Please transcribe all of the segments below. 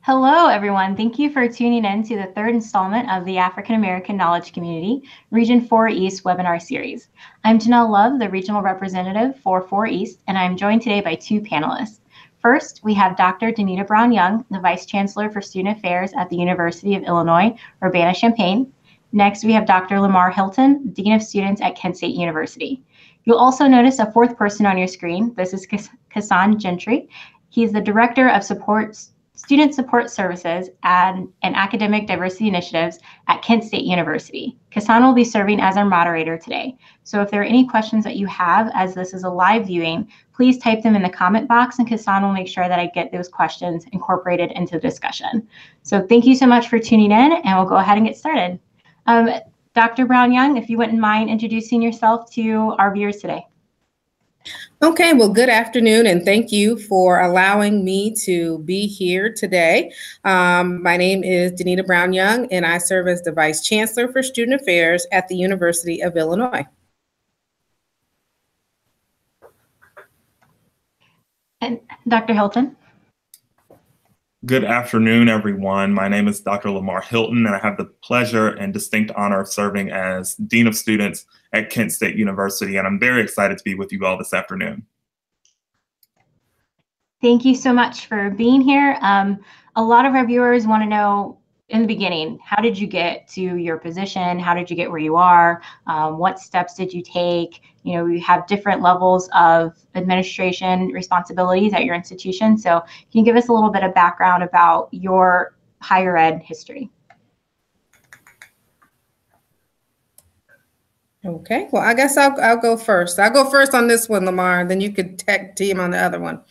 Hello, everyone. Thank you for tuning in to the third installment of the African American Knowledge Community Region 4 East webinar series. I'm Janelle Love, the regional representative for 4 East, and I'm joined today by two panelists. First, we have Dr. Danita Brown-Young, the Vice Chancellor for Student Affairs at the University of Illinois, Urbana-Champaign. Next, we have Dr. Lamar Hylton, Dean of Students at Kent State University. You'll also notice a fourth person on your screen. This is Kassan Gentry. He's the Director of Student Support Services and Academic Diversity Initiatives at Kent State University. Kassan will be serving as our moderator today. So if there are any questions that you have, as this is a live viewing, please type them in the comment box and Kassan will make sure that I get those questions incorporated into the discussion. So thank you so much for tuning in, and we'll go ahead and get started. Dr. Brown-Young, if you wouldn't mind introducing yourself to our viewers today. Okay, well, good afternoon, and thank you for allowing me to be here today. My name is Danita Brown-Young, and I serve as the Vice Chancellor for Student Affairs at the University of Illinois. And Dr. Hylton. Good afternoon, everyone. My name is Dr. Lamar Hylton, and I have the pleasure and distinct honor of serving as Dean of Students at Kent State University, and I'm very excited to be with you all this afternoon. Thank you so much for being here. A lot of our viewers want to know in the beginning, how did you get to your position? How did you get where you are? What steps did you take? You know, you have different levels of administration responsibilities at your institution. So can you give us a little bit of background about your higher ed history? Okay, well, I guess I'll go first. I'll go first on this one, Lamar, and then you could tag team on the other one.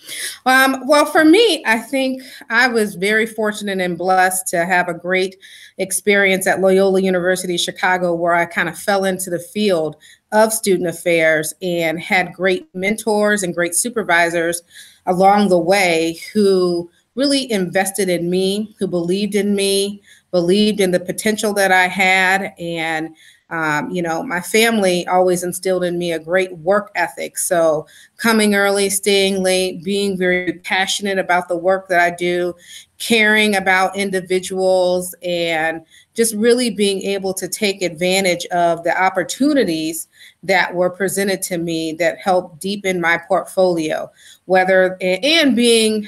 Well, for me, I think I was very fortunate and blessed to have a great experience at Loyola University Chicago, where I kind of fell into the field of student affairs and had great mentors and great supervisors along the way who really invested in me, who believed in me, believed in the potential that I had, and you know, my family always instilled in me a great work ethic. So coming early, staying late, being very passionate about the work that I do, caring about individuals, and just really being able to take advantage of the opportunities that were presented to me that helped deepen my portfolio, and being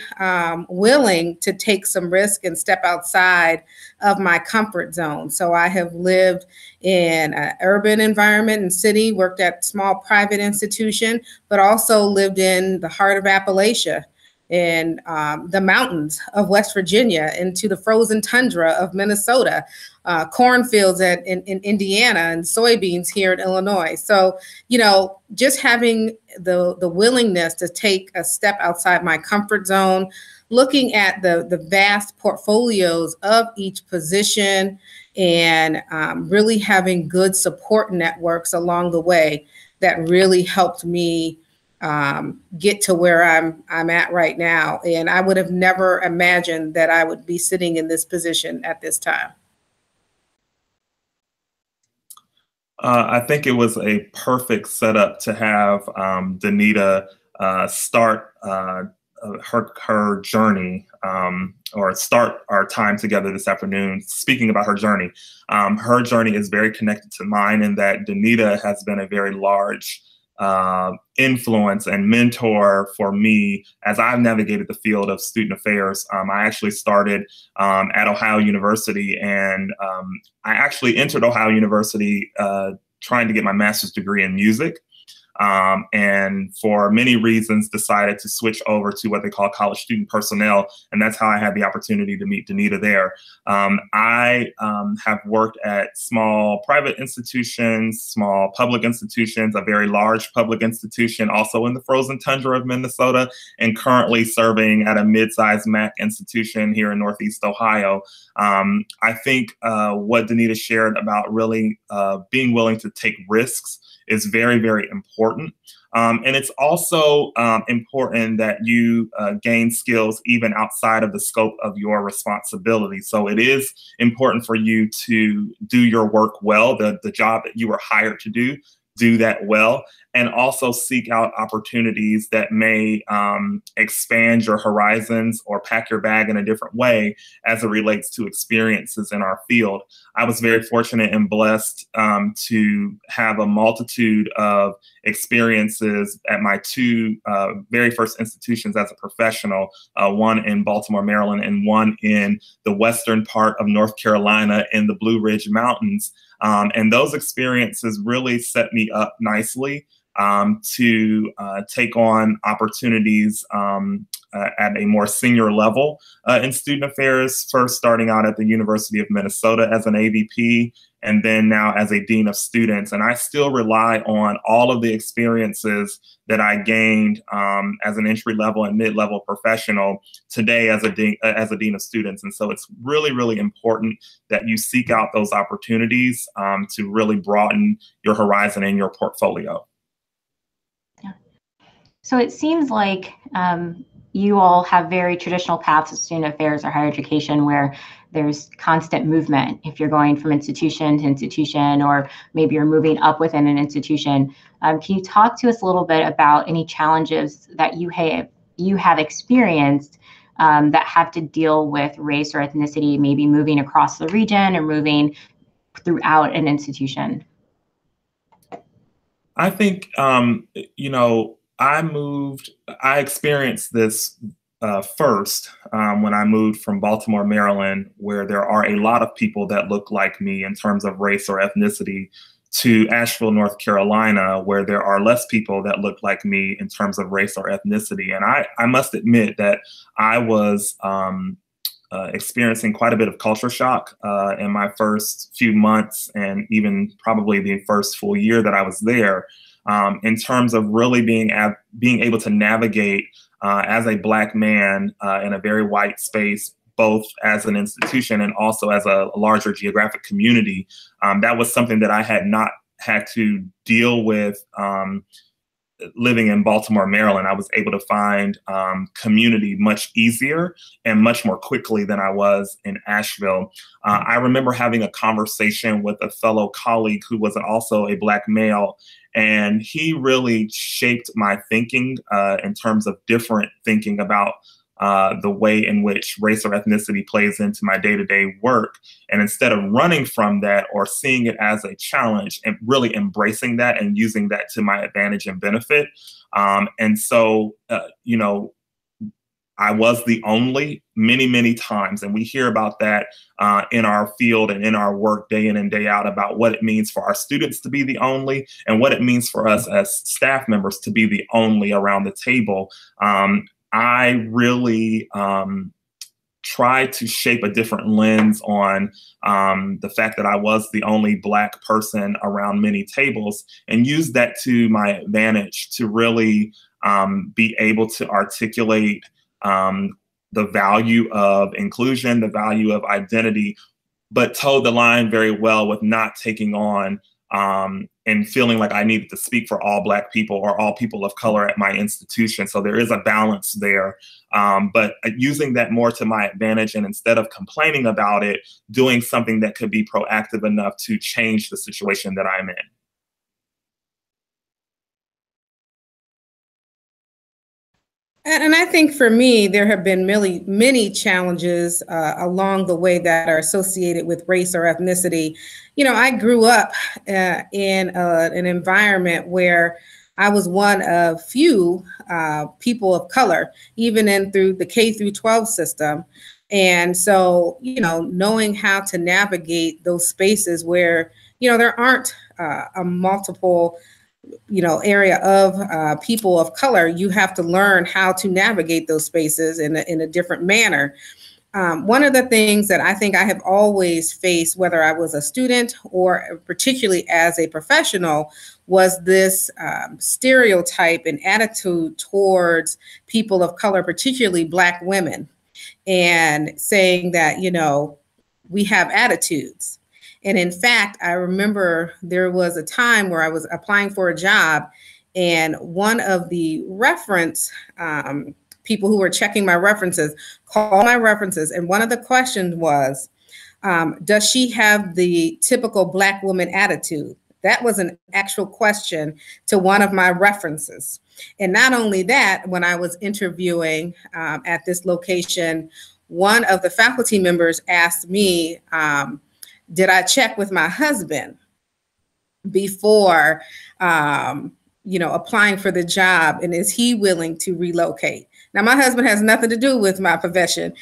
willing to take some risk and step outside of my comfort zone. So I have lived in an urban environment and city, worked at small private institution, but also lived in the heart of Appalachia, in the mountains of West Virginia, into the frozen tundra of Minnesota, cornfields in Indiana, and soybeans here in Illinois. So, you know, just having the willingness to take a step outside my comfort zone, looking at the vast portfolios of each position, and really having good support networks along the way that really helped me get to where I'm at right now. And I would have never imagined that I would be sitting in this position at this time. I think it was a perfect setup to have Danita start her journey, or start our time together this afternoon speaking about her journey. Her journey is very connected to mine in that Danita has been a very large influence and mentor for me as I've navigated the field of student affairs. I actually started at Ohio University, and I actually entered Ohio University trying to get my master's degree in music. And for many reasons decided to switch over to what they call college student personnel. And that's how I had the opportunity to meet Danita there. I have worked at small private institutions, small public institutions, a very large public institution, also in the frozen tundra of Minnesota, and currently serving at a mid-sized MAC institution here in Northeast Ohio. I think what Danita shared about really being willing to take risks is very, very important. And it's also important that you gain skills even outside of the scope of your responsibility. So it is important for you to do your work well, the job that you were hired to do, do that well, and also seek out opportunities that may expand your horizons or pack your bag in a different way as it relates to experiences in our field. I was very fortunate and blessed to have a multitude of experiences at my two very first institutions as a professional, one in Baltimore, Maryland, and one in the western part of North Carolina in the Blue Ridge Mountains. And those experiences really set me up nicely to take on opportunities at a more senior level in student affairs, first starting out at the University of Minnesota as an AVP, and then now as a dean of students. And I still rely on all of the experiences that I gained as an entry level and mid-level professional today as a dean of students. And so it's really, really important that you seek out those opportunities to really broaden your horizon and your portfolio. Yeah. So it seems like you all have very traditional paths of student affairs or higher education where there's constant movement if you're going from institution to institution, or maybe you're moving up within an institution. Can you talk to us a little bit about any challenges that you have experienced that have to deal with race or ethnicity, maybe moving across the region or moving throughout an institution? I think, you know, I experienced this first when I moved from Baltimore, Maryland, where there are a lot of people that look like me in terms of race or ethnicity, to Asheville, North Carolina, where there are less people that look like me in terms of race or ethnicity. And I must admit that I was experiencing quite a bit of culture shock in my first few months, and even probably the first full year that I was there, in terms of really being able to navigate as a Black man in a very white space, both as an institution and also as a larger geographic community. That was something that I had not had to deal with living in Baltimore, Maryland. I was able to find community much easier and much more quickly than I was in Asheville. I remember having a conversation with a fellow colleague who was also a Black male, and he really shaped my thinking in terms of different thinking about the way in which race or ethnicity plays into my day-to-day work. And instead of running from that or seeing it as a challenge, and really embracing that and using that to my advantage and benefit. And so, you know, I was the only many, many times, and we hear about that in our field and in our work day in and day out about what it means for our students to be the only and what it means for us as staff members to be the only around the table. I really tried to shape a different lens on the fact that I was the only Black person around many tables, and use that to my advantage to really be able to articulate the value of inclusion, the value of identity, but toe the line very well with not taking on and feeling like I needed to speak for all Black people or all people of color at my institution. So there is a balance there, but using that more to my advantage, and instead of complaining about it, doing something that could be proactive enough to change the situation that I'm in. And I think for me, there have been many challenges along the way that are associated with race or ethnicity. You know, I grew up in an environment where I was one of few people of color, even in through the K through 12 system. And so, you know, knowing how to navigate those spaces where, you know, there aren't a multiple area of people of color, you have to learn how to navigate those spaces in a different manner. One of the things that I think I have always faced, whether I was a student or particularly as a professional, was this stereotype and attitude towards people of color, particularly Black women, and saying that, you know, we have attitudes. And in fact, I remember there was a time where I was applying for a job, and one of the reference people who were checking my references called my references. And one of the questions was, does she have the typical Black woman attitude? That was an actual question to one of my references. And not only that, when I was interviewing at this location, one of the faculty members asked me, did I check with my husband before, applying for the job, and is he willing to relocate? Now, my husband has nothing to do with my profession.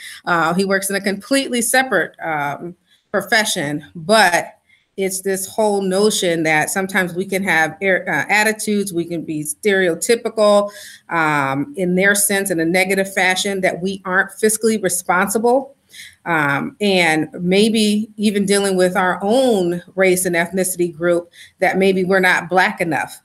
He works in a completely separate profession, but it's this whole notion that sometimes we can have attitudes, we can be stereotypical in their sense in a negative fashion, that we aren't fiscally responsible. And maybe even dealing with our own race and ethnicity group, that maybe we're not Black enough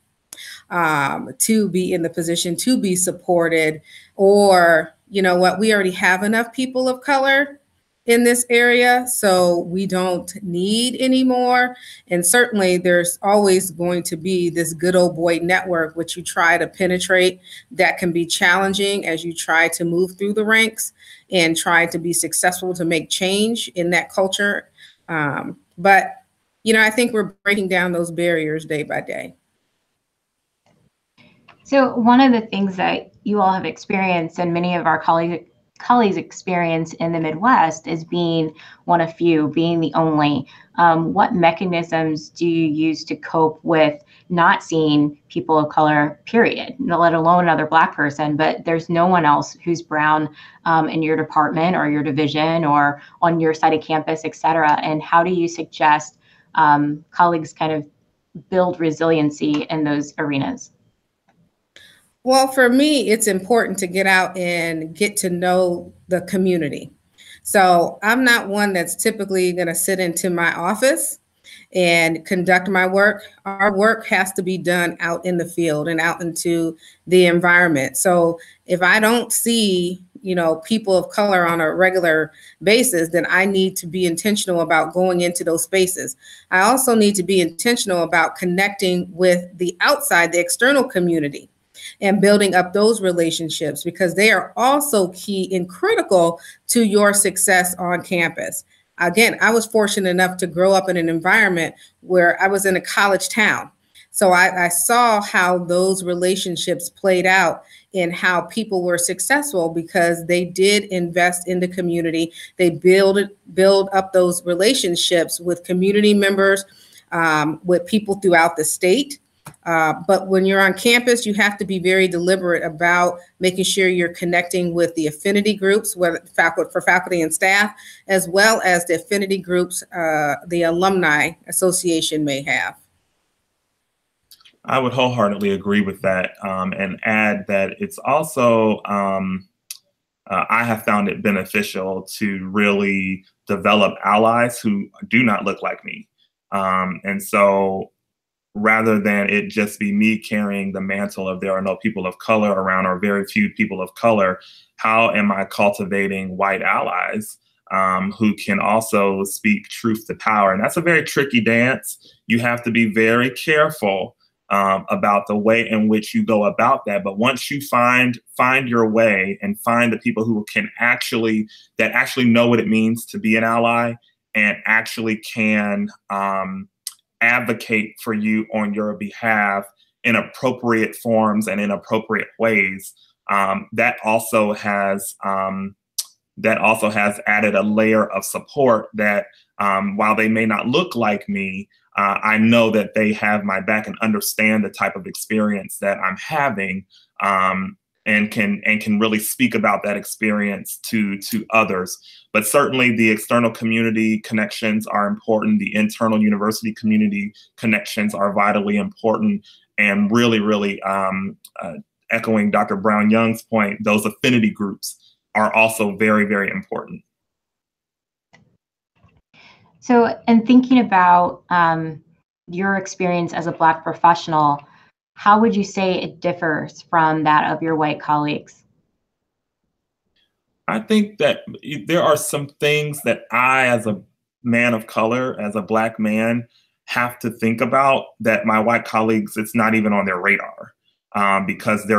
to be in the position to be supported, or, you know what, we already have enough people of color in this area, so we don't need any more. And certainly there's always going to be this good old boy network, which you try to penetrate, that can be challenging as you try to move through the ranks and try to be successful to make change in that culture. But, I think we're breaking down those barriers day by day. So one of the things that you all have experienced, and many of our colleagues experience in the Midwest, is being one of few, being the only. What mechanisms do you use to cope with not seeing people of color, period, let alone another Black person, but there's no one else who's brown in your department or your division or on your side of campus, et cetera? And how do you suggest colleagues kind of build resiliency in those arenas? Well, for me, it's important to get out and get to know the community. So I'm not one that's typically going to sit into my office and conduct my work. Our work has to be done out in the field and out into the environment. So if I don't see, people of color on a regular basis, then I need to be intentional about going into those spaces. I also need to be intentional about connecting with the outside, the external community, and building up those relationships, because they are also key and critical to your success on campus. Again, I was fortunate enough to grow up in an environment where I was in a college town. So I saw how those relationships played out and how people were successful, because they did invest in the community. They build up those relationships with community members, with people throughout the state. But when you're on campus, you have to be very deliberate about making sure you're connecting with the affinity groups, whether for faculty and staff, as well as the affinity groups the Alumni Association may have. I would wholeheartedly agree with that, and add that it's also, I have found it beneficial to really develop allies who do not look like me. And so rather than it just be me carrying the mantle of there are no people of color around, or very few people of color, how am I cultivating white allies who can also speak truth to power? And that's a very tricky dance. You have to be very careful about the way in which you go about that. But once you find your way and find the people who can actually know what it means to be an ally and actually can advocate for you on your behalf in appropriate forms and in appropriate ways, that also has added a layer of support that while they may not look like me, I know that they have my back and understand the type of experience that I'm having, and can really speak about that experience to others. But certainly the external community connections are important. The internal university community connections are vitally important. And really, really echoing Dr. Brown-Young's point, those affinity groups are also very, very important. So, and thinking about your experience as a Black professional, how would you say it differs from that of your white colleagues? I think that there are some things that I, as a man of color, as a Black man, have to think about that my white colleagues, it's not even on their radar, because they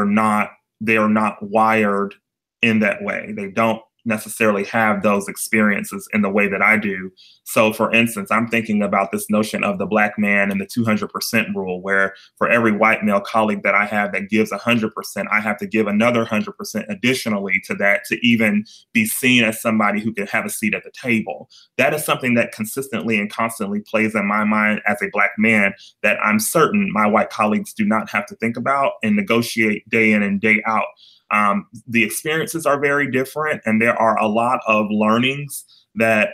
are not wired in that way. They don't necessarily have those experiences in the way that I do. So for instance, I'm thinking about this notion of the Black man and the 200% rule, where for every white male colleague that I have that gives 100%, I have to give another 100% additionally to that to even be seen as somebody who can have a seat at the table. That is something that consistently and constantly plays in my mind as a Black man that I'm certain my white colleagues do not have to think about and negotiate day in and day out. The experiences are very different, and there are a lot of learnings that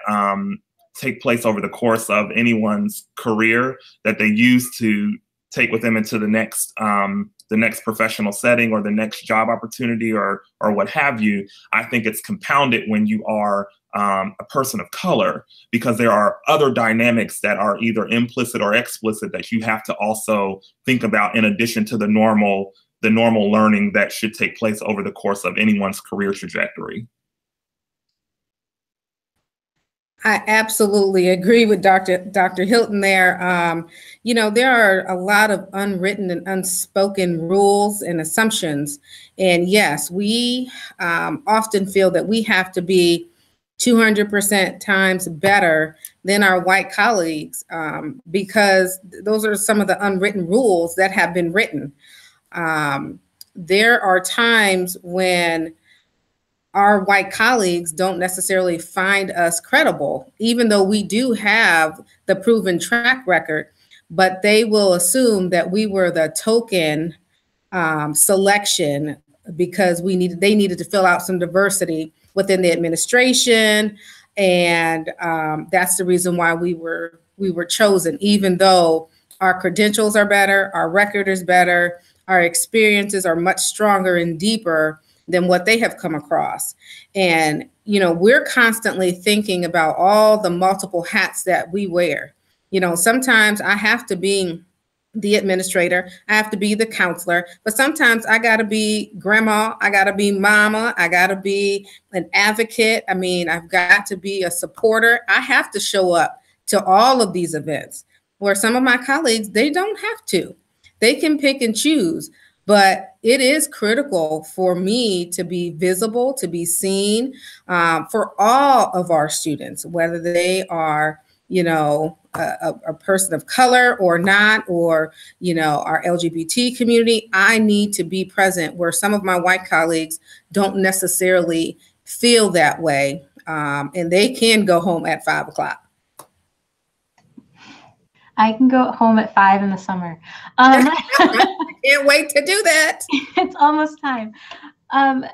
take place over the course of anyone's career that they use to take with them into the next professional setting or the next job opportunity or what have you. I think it's compounded when you are a person of color, because there are other dynamics that are either implicit or explicit that you have to also think about in addition to the normal learning that should take place over the course of anyone's career trajectory. I absolutely agree with Dr. Hylton there. You know, there are a lot of unwritten and unspoken rules and assumptions. And yes, we often feel that we have to be 200% times better than our white colleagues because those are some of the unwritten rules that have been written. There are times when our white colleagues don't necessarily find us credible, even though we do have the proven track record, but they will assume that we were the token selection because they needed to fill out some diversity within the administration. And that's the reason why we were chosen, even though our credentials are better, our record is better, our experiences are much stronger and deeper than what they have come across. And, you know, we're constantly thinking about all the multiple hats that we wear. You know, sometimes I have to be the administrator, I have to be the counselor, but sometimes I got to be grandma, I got to be mama, I got to be an advocate. I mean, I've got to be a supporter. I have to show up to all of these events where some of my colleagues, they don't have to. They can pick and choose. But it is critical for me to be visible, to be seen for all of our students, whether they are, you know, a person of color or not, or, you know, our LGBT community. I need to be present where some of my white colleagues don't necessarily feel that way. And they can go home at 5 o'clock. I can go home at 5 in the summer. Can't wait to do that. It's almost time.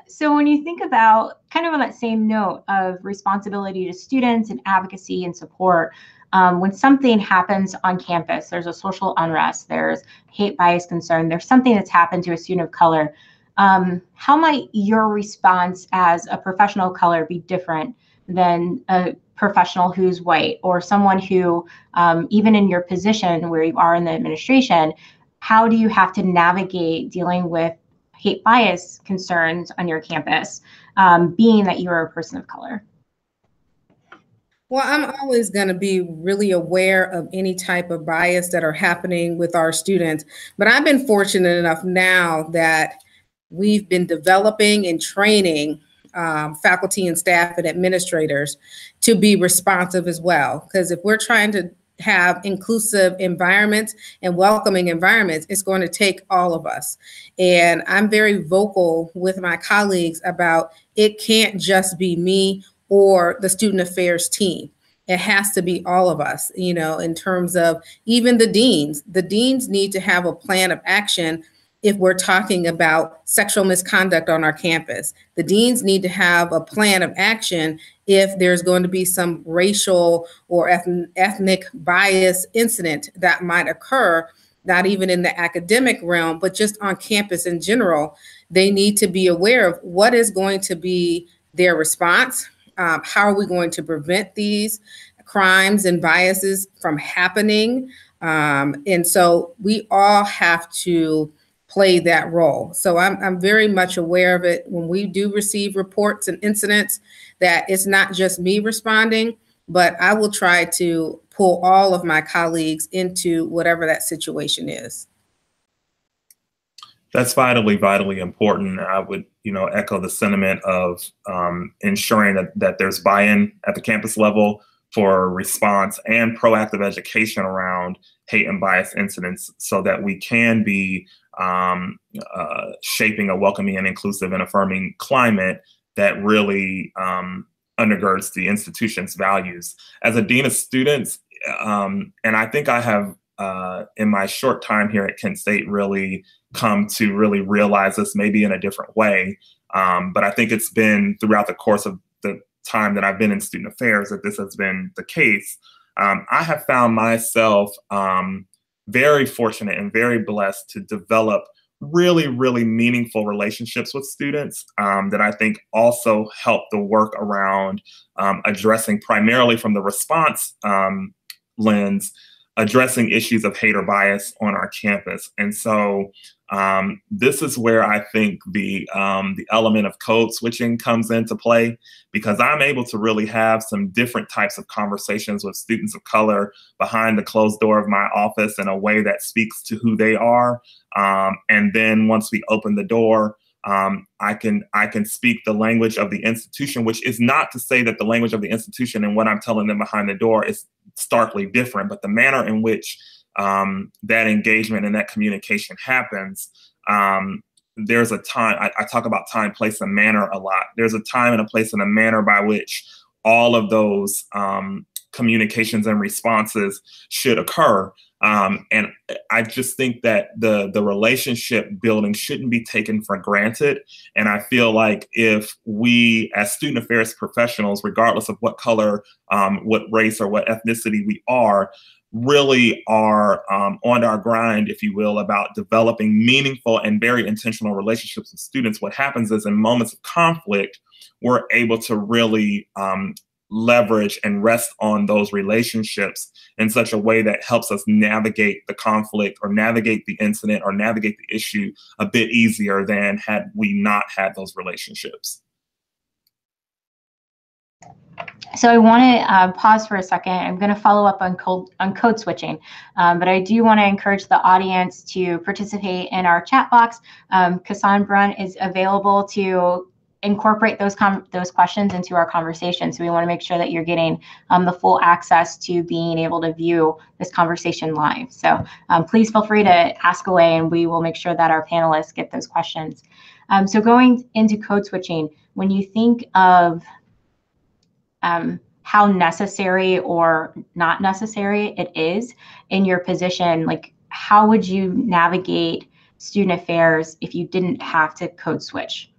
So when you think about, kind of on that same note of responsibility to students and advocacy and support, when something happens on campus, there's a social unrest, there's hate bias concern, there's something that's happened to a student of color, how might your response as a professional of color be different than a professional who's white, or someone who, even in your position where you are in the administration, how do you have to navigate dealing with hate bias concerns on your campus, being that you're a person of color? Well, I'm always going to be really aware of any type of bias that are happening with our students. But I've been fortunate enough now that we've been developing and training faculty and staff and administrators to be responsive as well. Because if we're trying to have inclusive environments and welcoming environments, it's going to take all of us. And I'm very vocal with my colleagues about it can't just be me or the student affairs team. It has to be all of us, you know, in terms of even the deans. The deans need to have a plan of action if we're talking about sexual misconduct on our campus. The deans need to have a plan of action if there's going to be some racial or ethnic bias incident that might occur, not even in the academic realm, but just on campus in general. They need to be aware of what is going to be their response. How are we going to prevent these crimes and biases from happening? And so we all have to play that role. So I'm very much aware of it when we do receive reports and incidents, that it's not just me responding, but I will try to pull all of my colleagues into whatever that situation is. That's vitally important. I would, echo the sentiment of ensuring that there's buy-in at the campus level for response and proactive education around hate and bias incidents so that we can be shaping a welcoming and inclusive and affirming climate that really undergirds the institution's values. As a dean of students, and I think I have, in my short time here at Kent State, really come to really realize this maybe in a different way. But I think it's been throughout the course of the time that I've been in student affairs that this has been the case. I have found myself very fortunate and very blessed to develop really, really meaningful relationships with students that I think also help the work around addressing, primarily from the response lens, addressing issues of hate or bias on our campus. And so this is where I think the element of code switching comes into play, because I'm able to really have some different types of conversations with students of color behind the closed door of my office in a way that speaks to who they are. And then once we open the door, I can speak the language of the institution, which is not to say that the language of the institution and what I'm telling them behind the door is starkly different, but the manner in which that engagement and that communication happens. There's a time, I talk about time, place, and manner a lot. There's a time and a place and a manner by which all of those communications and responses should occur. And I just think that the relationship building shouldn't be taken for granted. And I feel like if we, as student affairs professionals, regardless of what color, what race, or what ethnicity we are, really are on our grind, if you will, about developing meaningful and very intentional relationships with students, what happens is in moments of conflict, we're able to really leverage and rest on those relationships in such a way that helps us navigate the conflict or navigate the incident or navigate the issue a bit easier than had we not had those relationships. So I want to pause for a second. I'm going to follow up on code switching, but I do want to encourage the audience to participate in our chat box. Cassandra is available to incorporate those questions into our conversation. So we want to make sure that you're getting the full access to being able to view this conversation live. So please feel free to ask away, and we will make sure that our panelists get those questions. So going into code switching, when you think of how necessary or not necessary it is in your position, like how would you navigate student affairs if you didn't have to code switch?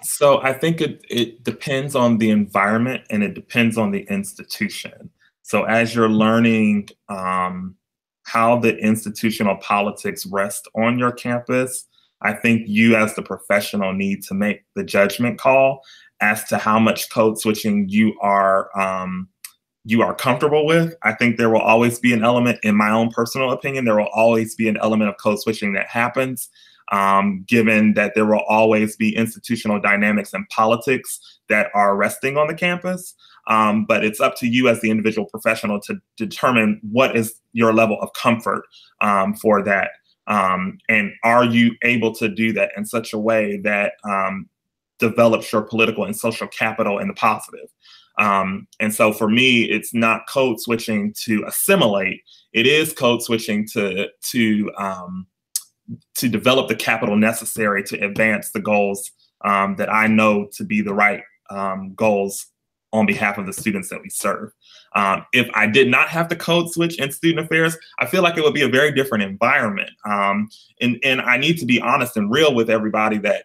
So I think it depends on the environment and it depends on the institution. So as you're learning how the institutional politics rest on your campus, I think you as the professional need to make the judgment call as to how much code switching you are comfortable with. I think there will always be an element, in my own personal opinion, there will always be an element of code switching that happens. Given that there will always be institutional dynamics and politics that are resting on the campus. But it's up to you as the individual professional to determine what is your level of comfort for that. And are you able to do that in such a way that develops your political and social capital in the positive? And so for me, it's not code switching to assimilate. It is code switching to develop the capital necessary to advance the goals that I know to be the right goals on behalf of the students that we serve. If I did not have to code switch in student affairs, I feel like it would be a very different environment. And I need to be honest and real with everybody that,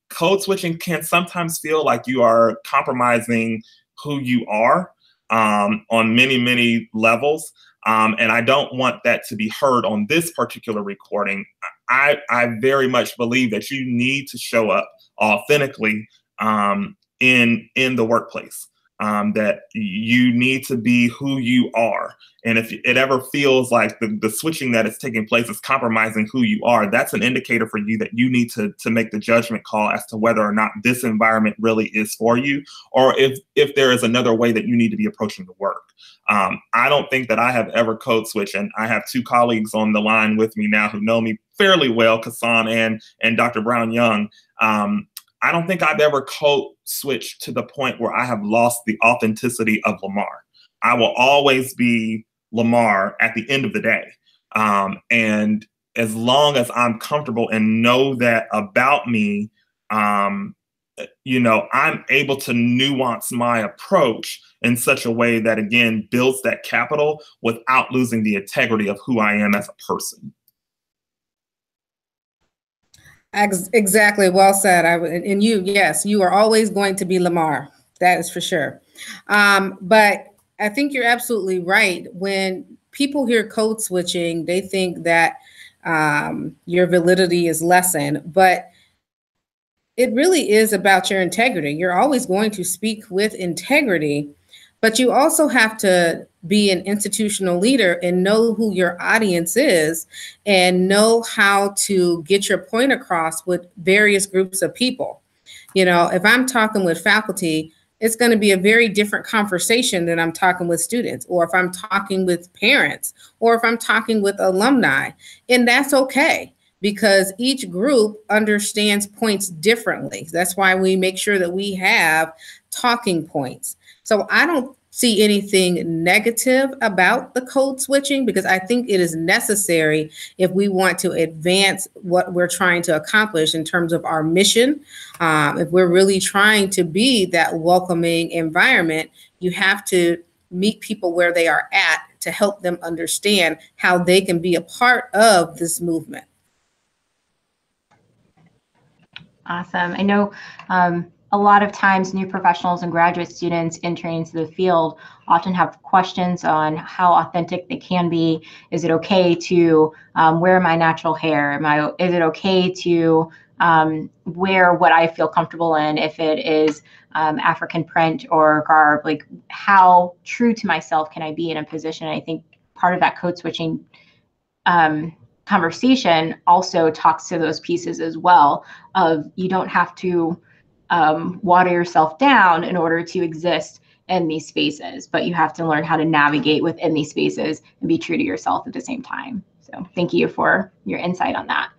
code switching can sometimes feel like you are compromising who you are on many, many levels. And I don't want that to be heard on this particular recording. I very much believe that you need to show up authentically in the workplace. that you need to be who you are. And if it ever feels like the switching that is taking place is compromising who you are, that's an indicator for you that you need to make the judgment call as to whether or not this environment really is for you, or if there is another way that you need to be approaching the work. I don't think that I have ever code switched, and I have two colleagues on the line with me now who know me fairly well, Kassan and Dr. Brown Young. I don't think I've ever code switched to the point where I have lost the authenticity of Lamar. I will always be Lamar at the end of the day. And as long as I'm comfortable and know that about me, you know, I'm able to nuance my approach in such a way that, again, builds that capital without losing the integrity of who I am as a person. Exactly. Well said. And you, yes, you are always going to be Lamar. That is for sure. But I think you're absolutely right. When people hear code switching, they think that your validity is lessened, but it really is about your integrity. You're always going to speak with integrity, but you also have to be an institutional leader and know who your audience is and know how to get your point across with various groups of people. You know, if I'm talking with faculty, it's going to be a very different conversation than I'm talking with students, or if I'm talking with parents, or if I'm talking with alumni. And that's okay, because each group understands points differently. That's why we make sure that we have talking points. So I don't see anything negative about the code switching, because I think it is necessary if we want to advance what we're trying to accomplish in terms of our mission. If we're really trying to be that welcoming environment, you have to meet people where they are at to help them understand how they can be a part of this movement. Awesome. I know a lot of times new professionals and graduate students entering into the field often have questions on how authentic they can be. Is it okay to wear my natural hair? Is it okay to wear what I feel comfortable in, if it is African print or garb? Like, how true to myself can I be in a position? I think part of that code switching conversation also talks to those pieces as well, of you don't have to water yourself down in order to exist in these spaces, but you have to learn how to navigate within these spaces and be true to yourself at the same time. So thank you for your insight on that.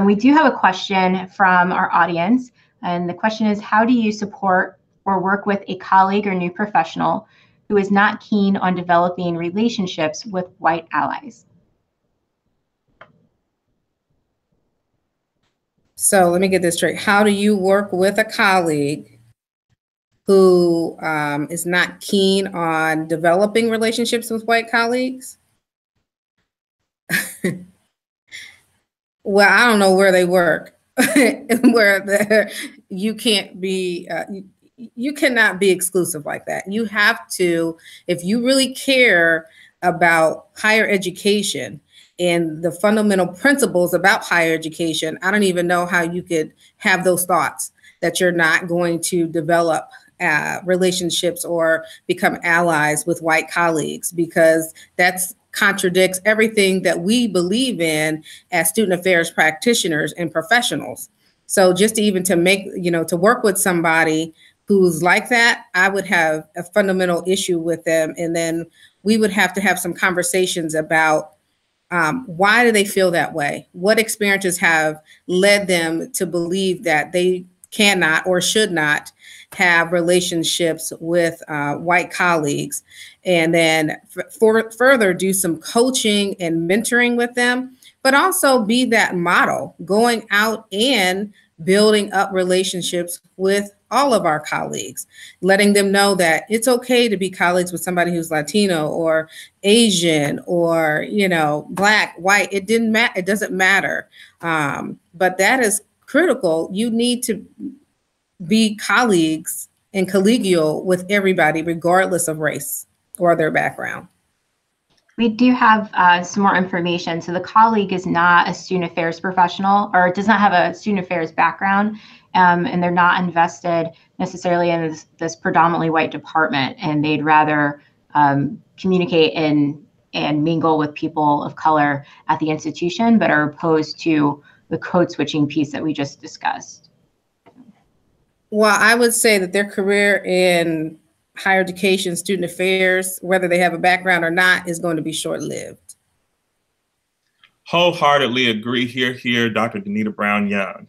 We do have a question from our audience, and the question is, how do you support or work with a colleague or new professional who is not keen on developing relationships with white allies? So let me get this straight. How do you work with a colleague who is not keen on developing relationships with white colleagues? Well, I don't know where they work, where you can't be, you cannot be exclusive like that. You have to, if you really care about higher education and the fundamental principles about higher education, I don't even know how you could have those thoughts that you're not going to develop relationships or become allies with white colleagues, because that's contradicts everything that we believe in as student affairs practitioners and professionals. So just to even to make, to work with somebody who's like that, I would have a fundamental issue with them. And then we would have to have some conversations about why do they feel that way? What experiences have led them to believe that they cannot or should not have relationships with white colleagues, and then further do some coaching and mentoring with them, but also be that model, going out and building up relationships with all of our colleagues, letting them know that it's okay to be colleagues with somebody who's Latino or Asian or, Black, white. It doesn't matter. But that is critical. You need to be colleagues and collegial with everybody, regardless of race or their background. We do have some more information. So the colleague is not a student affairs professional or does not have a student affairs background, and they're not invested necessarily in this predominantly white department, and they'd rather communicate and mingle with people of color at the institution, but are opposed to the code switching piece that we just discussed. Well, I would say that their career in higher education, student affairs, whether they have a background or not, is going to be short-lived. Wholeheartedly agree. Here, Dr. Danita Brown-Young.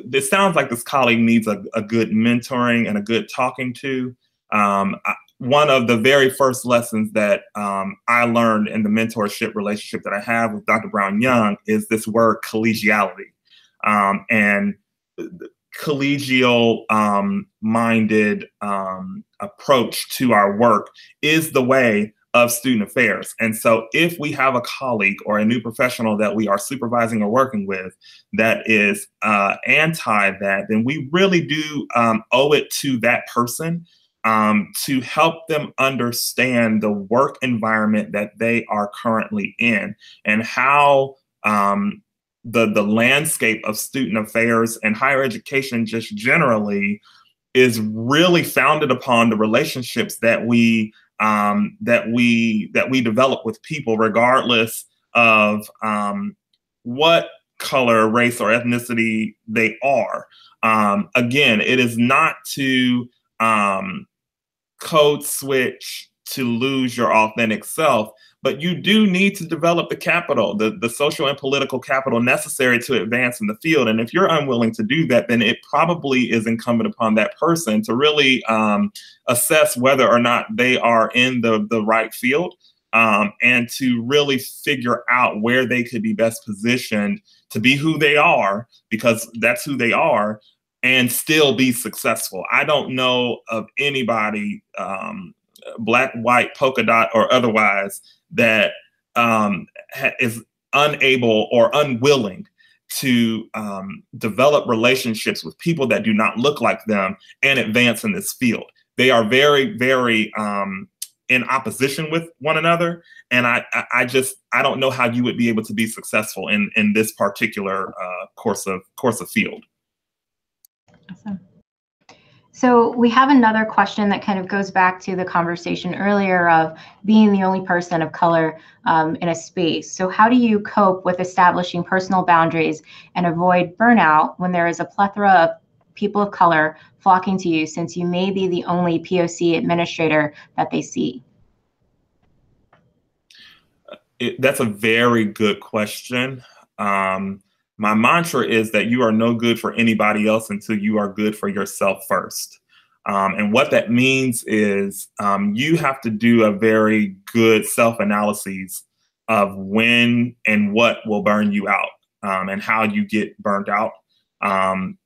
This sounds like this colleague needs a good mentoring and a good talking to. One of the very first lessons that I learned in the mentorship relationship that I have with Dr. Brown-Young is this word collegiality. And collegial minded approach to our work is the way of student affairs. And so if we have a colleague or a new professional that we are supervising or working with that is anti that, then we really do owe it to that person to help them understand the work environment that they are currently in and how the landscape of student affairs and higher education just generally is really founded upon the relationships that we develop with people, regardless of what color, race, or ethnicity they are. Again, it is not to code switch to lose your authentic self, but you do need to develop the capital, the social and political capital necessary to advance in the field. And if you're unwilling to do that, then it probably is incumbent upon that person to really assess whether or not they are in the right field and to really figure out where they could be best positioned to be who they are, because that's who they are, and still be successful. I don't know of anybody, black, white, polka dot, or otherwise, that is unable or unwilling to develop relationships with people that do not look like them and advance in this field. They are very, very in opposition with one another. And I don't know how you would be able to be successful in this particular course of field. Awesome. So we have another question that kind of goes back to the conversation earlier of being the only person of color in a space. So how do you cope with establishing personal boundaries and avoid burnout when there is a plethora of people of color flocking to you, since you may be the only POC administrator that they see? That's a very good question. My mantra is that you are no good for anybody else until you are good for yourself first. And what that means is you have to do a very good self-analysis of when and what will burn you out and how you get burned out. And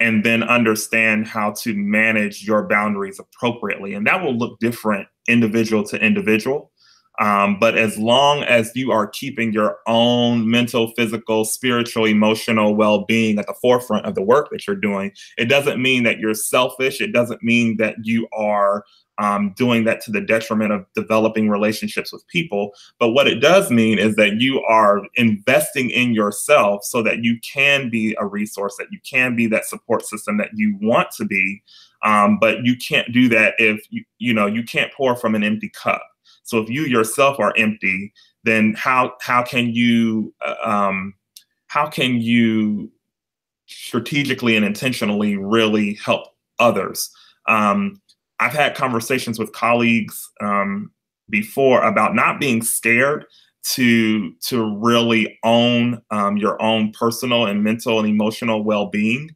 then understand how to manage your boundaries appropriately. And that will look different individual to individual. But as long as you are keeping your own mental, physical, spiritual, emotional well-being at the forefront of the work that you're doing, it doesn't mean that you're selfish. It doesn't mean that you are doing that to the detriment of developing relationships with people. But what it does mean is that you are investing in yourself so that you can be a resource, that you can be that support system that you want to be. But you can't do that if you can't pour from an empty cup. So if you yourself are empty, then how can you strategically and intentionally really help others? I've had conversations with colleagues before about not being scared to really own your own personal and mental and emotional well-being,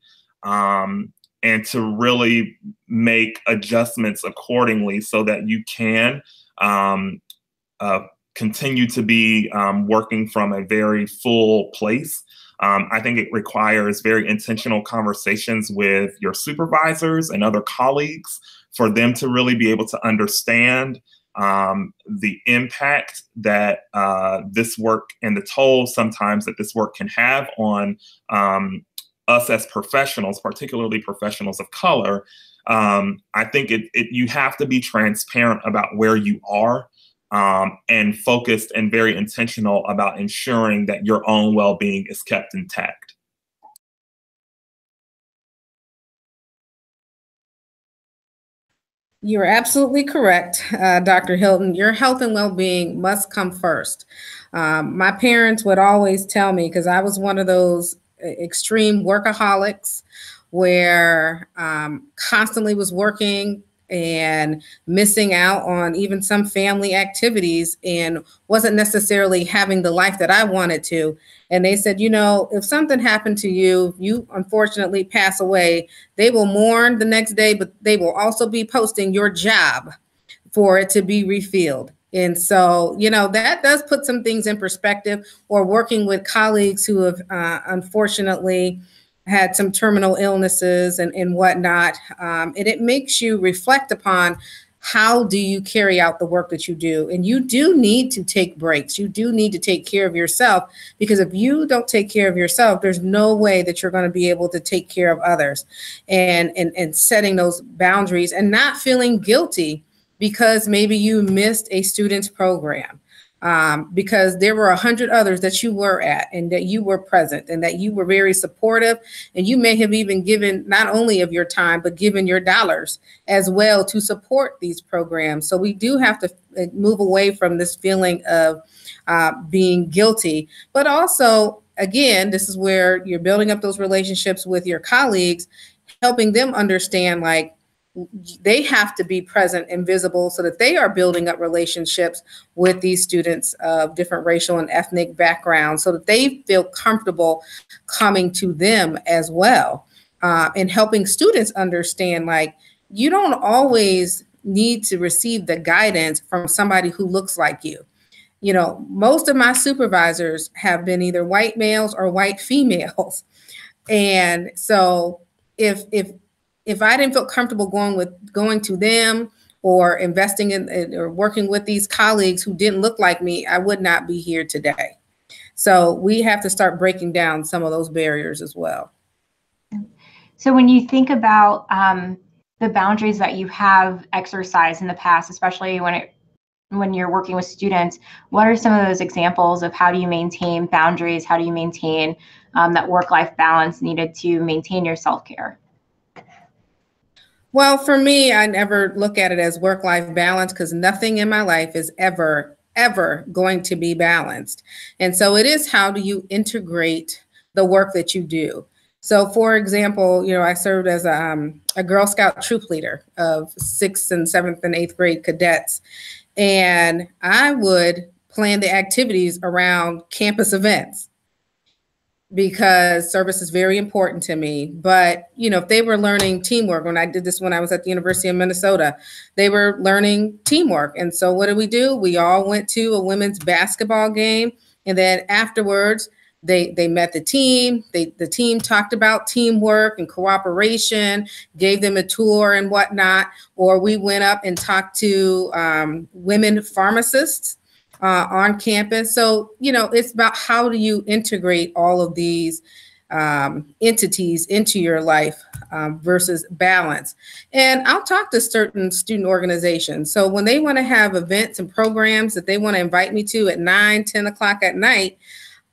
and to really make adjustments accordingly so that you can continue to be working from a very full place. I think it requires very intentional conversations with your supervisors and other colleagues for them to really be able to understand the impact that this work and the toll sometimes that this work can have on us as professionals, particularly professionals of color. I think you have to be transparent about where you are and focused and very intentional about ensuring that your own well-being is kept intact. You're absolutely correct, Dr. Hylton. Your health and well-being must come first. My parents would always tell me, because I was one of those extreme workaholics where constantly was working and missing out on even some family activities and wasn't necessarily having the life that I wanted to. And they said, you know, if something happened to you, you unfortunately pass away, they will mourn the next day, but they will also be posting your job for it to be refilled. And so, you know, that does put some things in perspective, or working with colleagues who have unfortunately had some terminal illnesses and whatnot. And it makes you reflect upon, how do you carry out the work that you do? And you do need to take breaks. You do need to take care of yourself, because if you don't take care of yourself, there's no way that you're going to be able to take care of others. And setting those boundaries and not feeling guilty because maybe you missed a student's program. Because there were 100 others that you were at, and that you were present, and that you were very supportive, and you may have even given not only of your time, but given your dollars as well to support these programs. So we do have to move away from this feeling of being guilty, but also, again, this is where you're building up those relationships with your colleagues, helping them understand, like, they have to be present and visible so that they are building up relationships with these students of different racial and ethnic backgrounds, so that they feel comfortable coming to them as well. And helping students understand, like, you don't always need to receive the guidance from somebody who looks like you. You know, most of my supervisors have been either white males or white females. And so if I didn't feel comfortable going to them, or investing in or working with these colleagues who didn't look like me, I would not be here today. So we have to start breaking down some of those barriers as well. So when you think about the boundaries that you have exercised in the past, especially when you're working with students, what are some of those examples of how do you maintain boundaries? How do you maintain that work-life balance needed to maintain your self-care? Well, for me, I never look at it as work-life balance, because nothing in my life is ever going to be balanced. And so it is, how do you integrate the work that you do? So for example, you know, I served as a Girl Scout troop leader of 6th and 7th and 8th grade cadets. And I would plan the activities around campus events, because service is very important to me. But, you know, if they were learning teamwork, when I did this when I was at the University of Minnesota, they were learning teamwork. And so what did? We all went to a women's basketball game. And then afterwards, they met the team. The team talked about teamwork and cooperation, gave them a tour and whatnot. Or we went up and talked to women pharmacists on campus. So, you know, it's about, how do you integrate all of these entities into your life versus balance. And I'll talk to certain student organizations. So when they want to have events and programs that they want to invite me to at 9, 10 o'clock at night,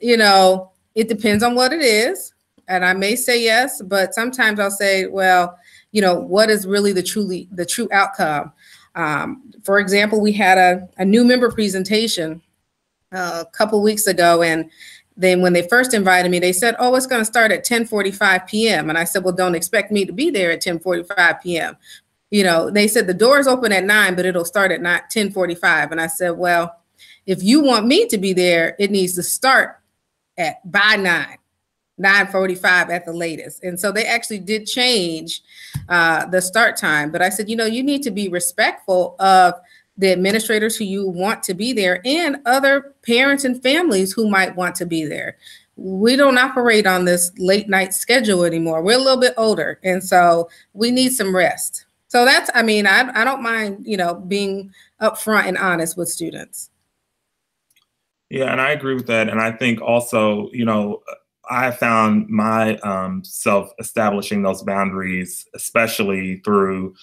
you know, it depends on what it is. And I may say yes, but sometimes I'll say, well, you know, what is really the true outcome? For example, we had a new member presentation a couple weeks ago, and then when they first invited me, they said, oh, it's going to start at 10:45 p.m. And I said, well, don't expect me to be there at 10:45 p.m. You know, they said the doors open at 9, but it'll start at 10:45. And I said, well, if you want me to be there, it needs to start by 9:45 at the latest. And so they actually did change the start time. But I said, you know, you need to be respectful of the administrators who you want to be there, and other parents and families who might want to be there. We don't operate on this late night schedule anymore. We're a little bit older. And so we need some rest. So that's, I mean, I don't mind, you know, being upfront and honest with students. Yeah, and I agree with that. And I think also, you know, I found my self establishing those boundaries, especially through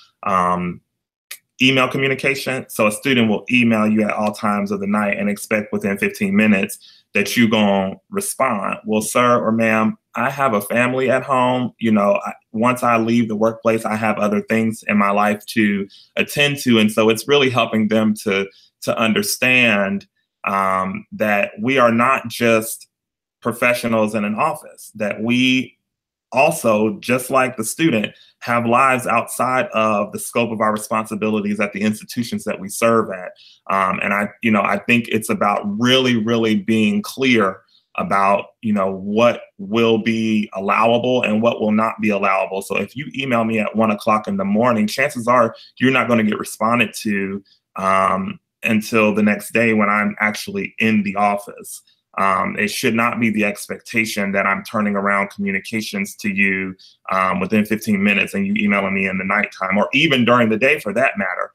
email communication. So a student will email you at all times of the night and expect within 15 minutes that you're going to respond. Well, sir or ma'am, I have a family at home. You know, once I leave the workplace, I have other things in my life to attend to. And so it's really helping them to understand that we are not just professionals in an office, that we also, just like the student, have lives outside of the scope of our responsibilities at the institutions that we serve at. And I think it's about really, really being clear about, what will be allowable and what will not be allowable. So if you email me at 1 o'clock in the morning, chances are you're not going to get responded to until the next day when I'm actually in the office. It should not be the expectation that I'm turning around communications to you within 15 minutes and you emailing me in the nighttime or even during the day for that matter.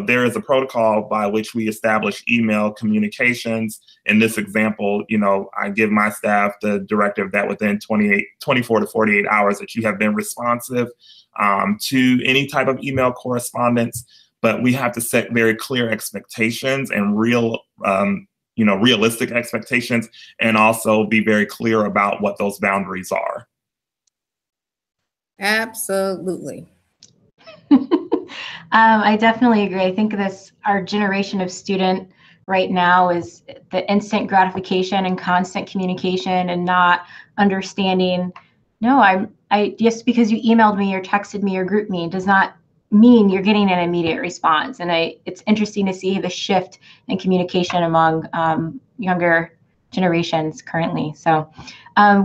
There is a protocol by which we establish email communications. In this example, I give my staff the directive that within 24 to 48 hours that you have been responsive to any type of email correspondence. But we have to set very clear expectations and realistic expectations, and also be very clear about what those boundaries are. Absolutely. I definitely agree. I think our generation of student right now is the instant gratification and constant communication and not understanding, no, just because you emailed me or texted me or grouped me does not mean you're getting an immediate response. And it's interesting to see the shift in communication among younger generations currently. So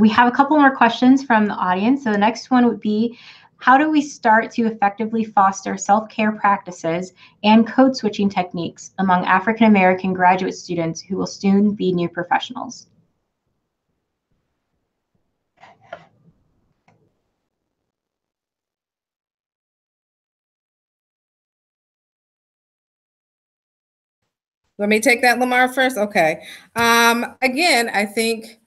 we have a couple more questions from the audience. So the next one would be, how do we start to effectively foster self-care practices and code switching techniques among African-American graduate students who will soon be new professionals? Let me take that, Lamar, first. Okay. Again, I think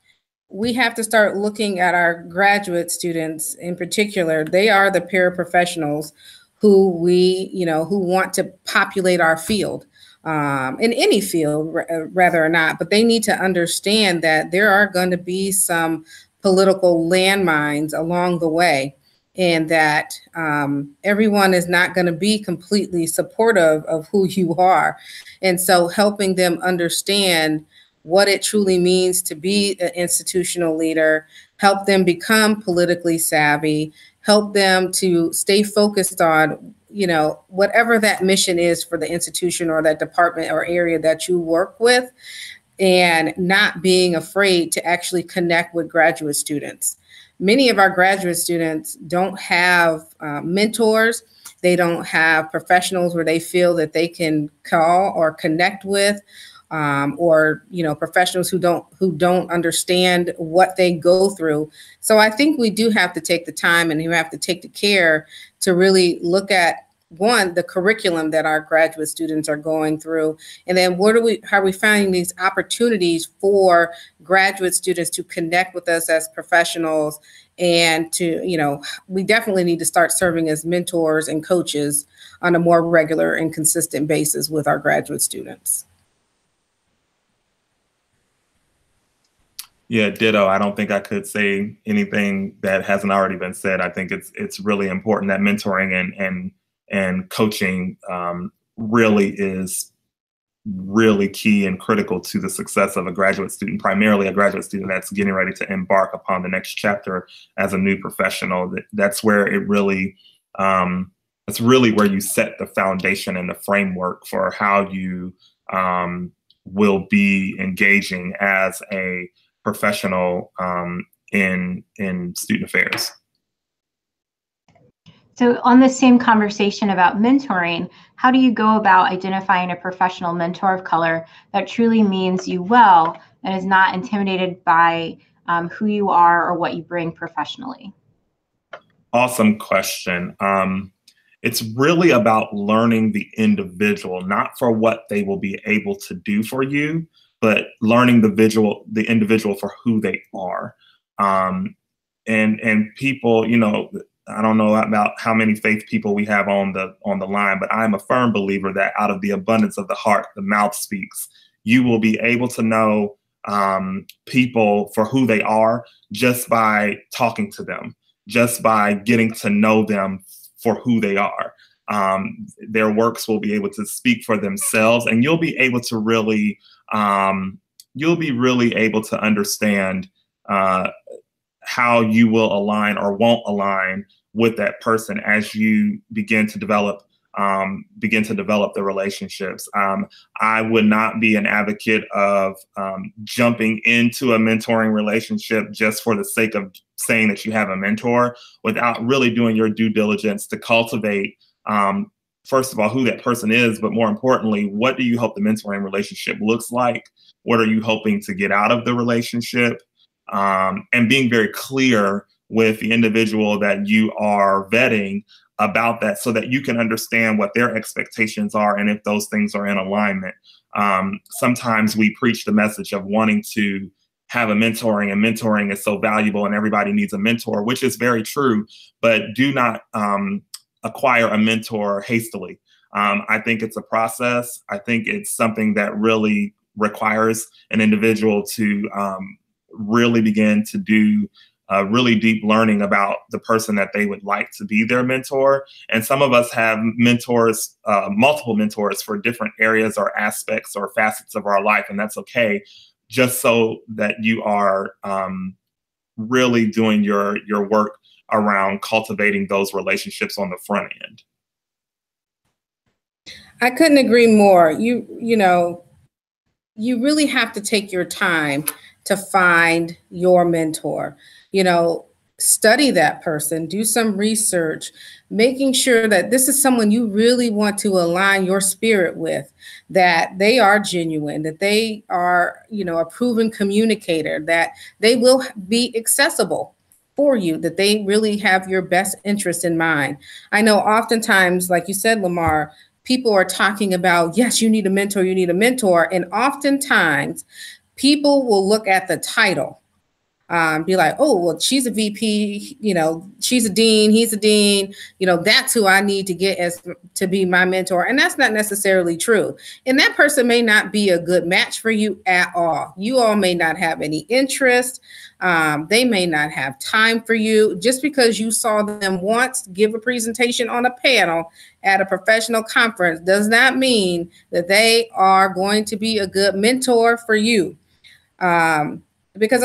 we have to start looking at our graduate students in particular. They are the paraprofessionals who who want to populate our field, in any field, rather or not. But they need to understand that there are going to be some political landmines along the way, and that everyone is not going to be completely supportive of who you are. And so helping them understand what it truly means to be an institutional leader, help them become politically savvy, help them to stay focused on, whatever that mission is for the institution or that department or area that you work with, and not being afraid to actually connect with graduate students. Many of our graduate students don't have mentors. They don't have professionals where they feel that they can call or connect with, or professionals who don't understand what they go through. So I think we do have to take the time, and you have to take the care to really look at, one, the curriculum that our graduate students are going through, and then how are we finding these opportunities for graduate students to connect with us as professionals, and to, we definitely need to start serving as mentors and coaches on a more regular and consistent basis with our graduate students. Yeah, ditto. I don't think I could say anything that hasn't already been said. I think it's really important that mentoring and coaching really is really key and critical to the success of a graduate student, primarily a graduate student that's getting ready to embark upon the next chapter as a new professional. That's where it really, that's really where you set the foundation and the framework for how you will be engaging as a professional in student affairs. So on the same conversation about mentoring, how do you go about identifying a professional mentor of color that truly means you well and is not intimidated by who you are or what you bring professionally? Awesome question. It's really about learning the individual, not for what they will be able to do for you, but learning the individual for who they are. And people, I don't know about how many faith people we have on the line, but I'm a firm believer that out of the abundance of the heart, the mouth speaks. You will be able to know people for who they are just by talking to them, just by getting to know them for who they are. Their works will be able to speak for themselves, and you'll be able to really, able to understand how you will align or won't align with that person as you begin to develop the relationships. I would not be an advocate of jumping into a mentoring relationship just for the sake of saying that you have a mentor without really doing your due diligence to cultivate, first of all, who that person is, but more importantly, what do you hope the mentoring relationship looks like? What are you hoping to get out of the relationship? And being very clear with the individual that you are vetting about that so that you can understand what their expectations are and if those things are in alignment. Sometimes we preach the message of wanting to have a mentoring, and mentoring is so valuable and everybody needs a mentor, which is very true, but do not acquire a mentor hastily. I think it's a process. I think it's something that really requires an individual to really begin to do really deep learning about the person that they would like to be their mentor. And some of us have mentors, multiple mentors for different areas or aspects or facets of our life, and that's okay, just so that you are really doing your work around cultivating those relationships on the front end. I couldn't agree more. You know, you really have to take your time to find your mentor. You know, study that person, do some research, making sure that this is someone you really want to align your spirit with, that they are genuine, that they are, you know, a proven communicator, that they will be accessible for you, that they really have your best interest in mind. I know oftentimes, like you said, Lamar, people are talking about, yes, you need a mentor, you need a mentor. And oftentimes people will look at the title, be like, oh, well, she's a VP, you know, she's a dean, he's a dean, you know, that's who I need to get as to be my mentor. And that's not necessarily true. And that person may not be a good match for you at all. You all may not have any interest. They may not have time for you. Just because you saw them once give a presentation on a panel at a professional conference does not mean that they are going to be a good mentor for you. Because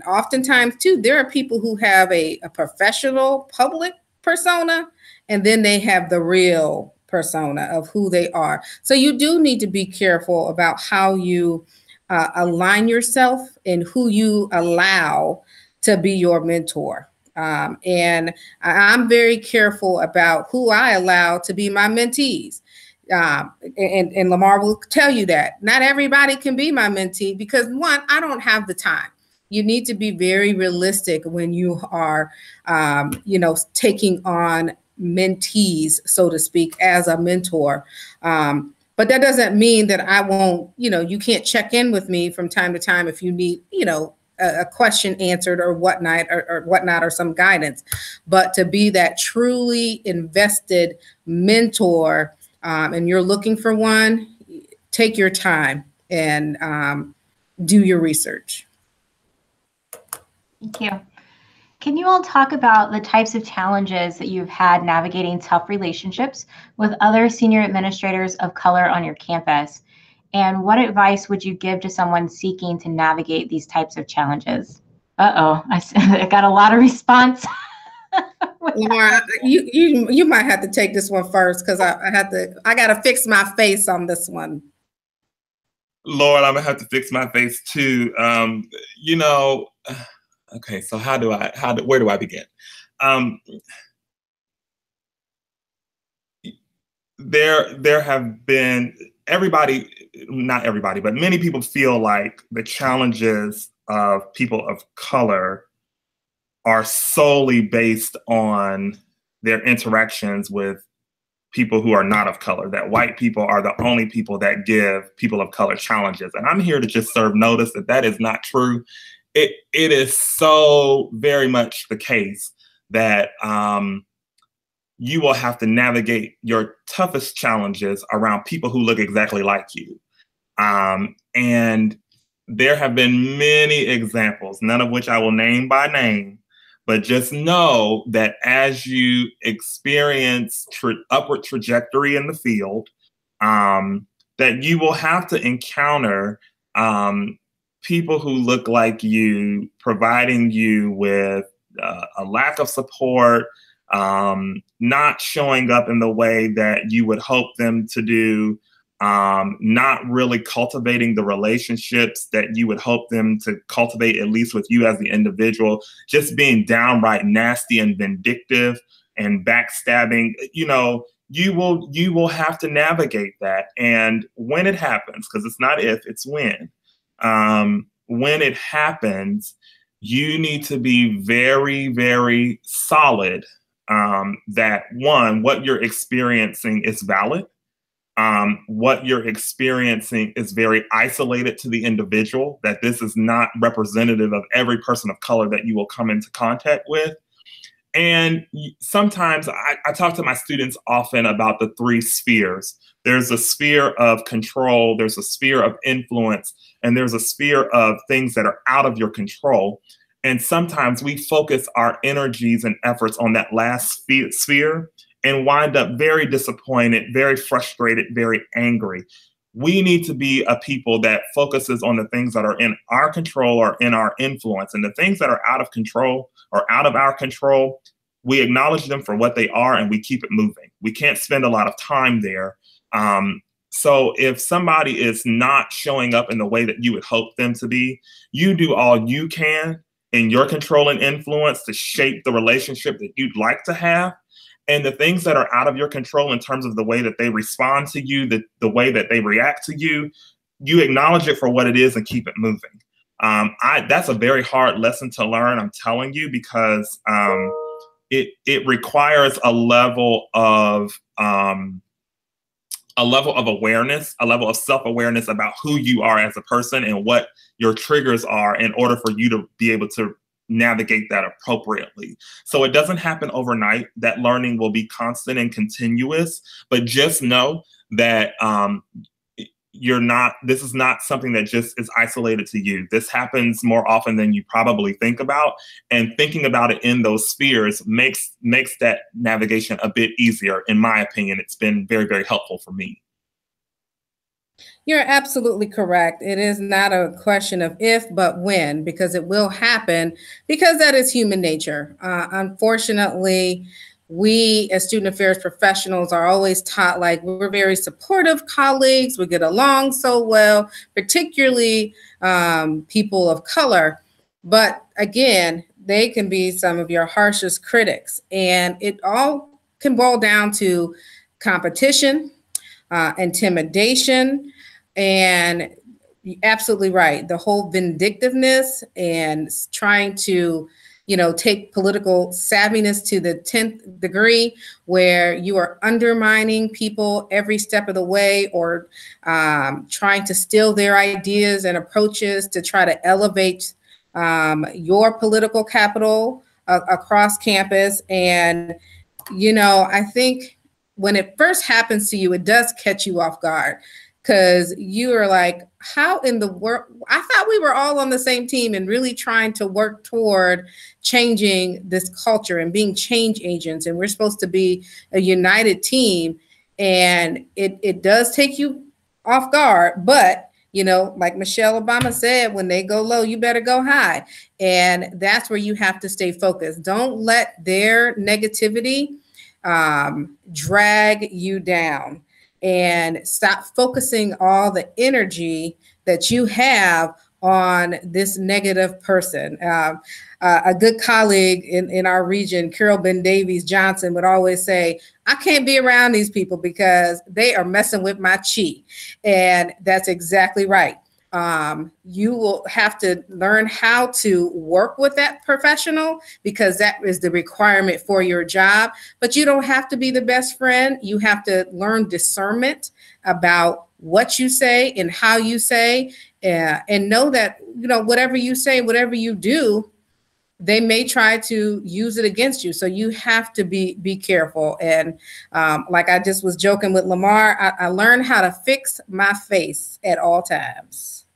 oftentimes too, there are people who have a professional public persona, and then they have the real persona of who they are. So you do need to be careful about how you align yourself and who you allow to be your mentor. And I'm very careful about who I allow to be my mentees. And Lamar will tell you that not everybody can be my mentee because, one, I don't have the time. You need to be very realistic when you are, you know, taking on mentees, so to speak, as a mentor. But that doesn't mean that I won't, you know, you can't check in with me from time to time if you need, you know, a question answered or whatnot, or some guidance. But to be that truly invested mentor, and you're looking for one, take your time and do your research. Thank you. Can you all talk about the types of challenges that you've had navigating tough relationships with other senior administrators of color on your campus? And what advice would you give to someone seeking to navigate these types of challenges? Uh-oh, I got a lot of response. Lamar, you might have to take this one first because I got to fix my face on this one. Lord, I'm gonna have to fix my face too. You know, okay, so where do I begin? There have been not everybody, but many people feel like the challenges of people of color are solely based on their interactions with people who are not of color, that white people are the only people that give people of color challenges. And I'm here to just serve notice that that is not true. It is so very much the case that you will have to navigate your toughest challenges around people who look exactly like you. And there have been many examples, none of which I will name by name, but just know that as you experience upward trajectory in the field, that you will have to encounter people who look like you, providing you with a lack of support, not showing up in the way that you would hope them to do, not really cultivating the relationships that you would hope them to cultivate, at least with you as the individual, just being downright nasty and vindictive and backstabbing. You know, you will have to navigate that. And when it happens, because it's not if, it's when it happens, you need to be very, very solid that, one, what you're experiencing is valid. What you're experiencing is very isolated to the individual, that this is not representative of every person of color that you will come into contact with. And sometimes I talk to my students often about the 3 spheres. There's a sphere of control, there's a sphere of influence, and there's a sphere of things that are out of your control. And sometimes we focus our energies and efforts on that last sphere and wind up very disappointed, very frustrated, very angry. We need to be a people that focuses on the things that are in our control or in our influence. And the things that are out of control or out of our control, we acknowledge them for what they are and we keep it moving. We can't spend a lot of time there. So if somebody is not showing up in the way that you would hope them to be, you do all you can in your control and influence to shape the relationship that you'd like to have. And the things that are out of your control in terms of the way that they respond to you, the way that they react to you, you acknowledge it for what it is and keep it moving. That's a very hard lesson to learn, I'm telling you, because it requires a level of awareness, a level of self-awareness about who you are as a person and what your triggers are in order for you to be able to navigate that appropriately. So it doesn't happen overnight. That learning will be constant and continuous, but just know that this is not something that just is isolated to you. This happens more often than you probably think about, and thinking about it in those spheres makes that navigation a bit easier. In my opinion, it's been very, very helpful for me. You're absolutely correct. It is not a question of if, but when, because it will happen, because that is human nature. Unfortunately, we as student affairs professionals are always taught like we're very supportive colleagues, we get along so well, particularly people of color. But again, they can be some of your harshest critics. And it all can boil down to competition, intimidation, and you're absolutely right. The whole vindictiveness and trying to, take political savviness to the 10th degree, where you are undermining people every step of the way, or trying to steal their ideas and approaches to try to elevate your political capital across campus. And, I think when it first happens to you, it does catch you off guard. Because you are like, how in the world? I thought we were all on the same team and really trying to work toward changing this culture and being change agents. And we're supposed to be a united team. And it does take you off guard. But, like Michelle Obama said, when they go low, you better go high. And that's where you have to stay focused. Don't let their negativity drag you down. And stop focusing all the energy that you have on this negative person. A good colleague in our region, Carol Ben Davies Johnson, would always say, I can't be around these people because they are messing with my chi. And that's exactly right. You will have to learn how to work with that professional, because that is the requirement for your job. But you don't have to be the best friend. You have to learn discernment about what you say and how you say, and know that, whatever you say, whatever you do, they may try to use it against you. So you have to be careful. And like I just was joking with Lamar, I learned how to fix my face at all times.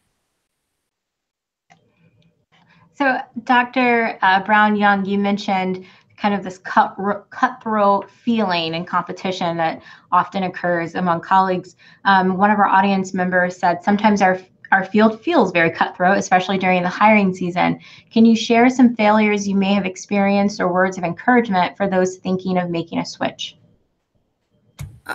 So Dr. Brown-Young, you mentioned kind of this cutthroat feeling and competition that often occurs among colleagues. One of our audience members said sometimes our field feels very cutthroat, especially during the hiring season. Can you share some failures you may have experienced or words of encouragement for those thinking of making a switch?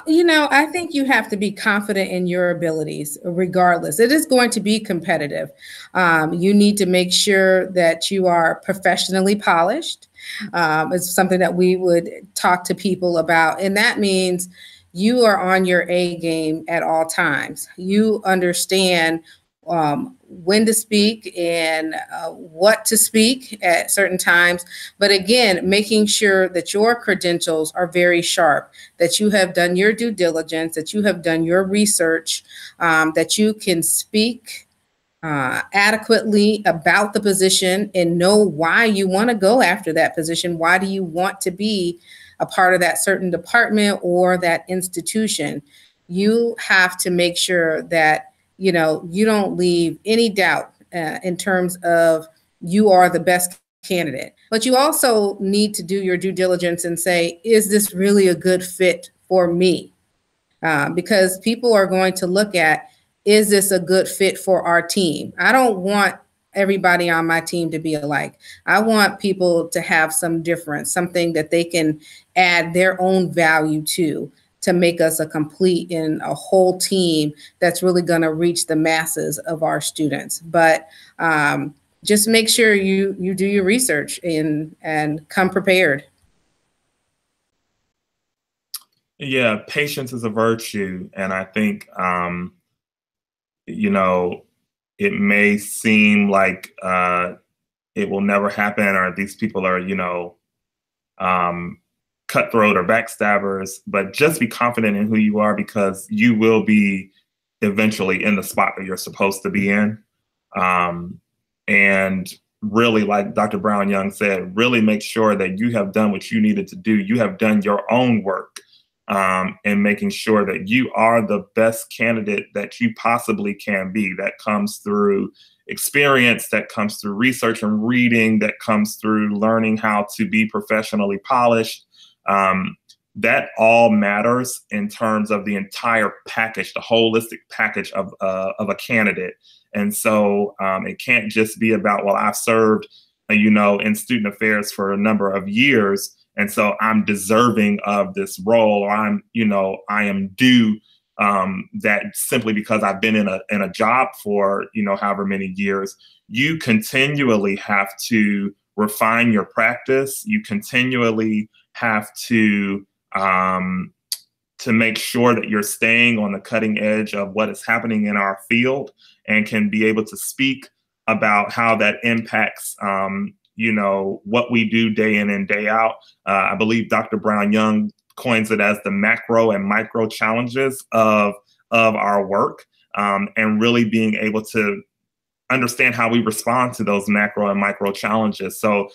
You know, I think you have to be confident in your abilities, regardless. It is going to be competitive. You need to make sure that you are professionally polished. It's something that we would talk to people about. And that means you are on your A game at all times. You understand when to speak and what to speak at certain times. But again, making sure that your credentials are very sharp, that you have done your due diligence, that you have done your research, that you can speak adequately about the position and know why you want to go after that position. Why do you want to be a part of that certain department or that institution? You have to make sure that you don't leave any doubt in terms of you are the best candidate. But you also need to do your due diligence and say, is this really a good fit for me? Because people are going to look at, is this a good fit for our team? I don't want everybody on my team to be alike. I want people to have some difference, something that they can add their own value to make us a complete and a whole team that's really going to reach the masses of our students. But just make sure you do your research and come prepared. Yeah, patience is a virtue. And I think, you know, it may seem like it will never happen, or these people are, you know, cutthroat or backstabbers, but just be confident in who you are, because you will be eventually in the spot that you're supposed to be in. And really, like Dr. Brown-Young said, really make sure that you have done what you needed to do. You have done your own work and making sure that you are the best candidate that you possibly can be. That comes through experience, that comes through research and reading, that comes through learning how to be professionally polished. That all matters in terms of the entire package, the holistic package of a candidate. And so it can't just be about, well, I've served, you know, in student affairs for a number of years, and so I'm deserving of this role, or I'm, you know, I am due that simply because I've been in a job for, you know, however many years. You continually have to refine your practice. You continually have to make sure that you're staying on the cutting edge of what is happening in our field, and can be able to speak about how that impacts, you know, what we do day in and day out. I believe Dr. Brown-Young coins it as the macro and micro challenges of our work, and really being able to understand how we respond to those macro and micro challenges. So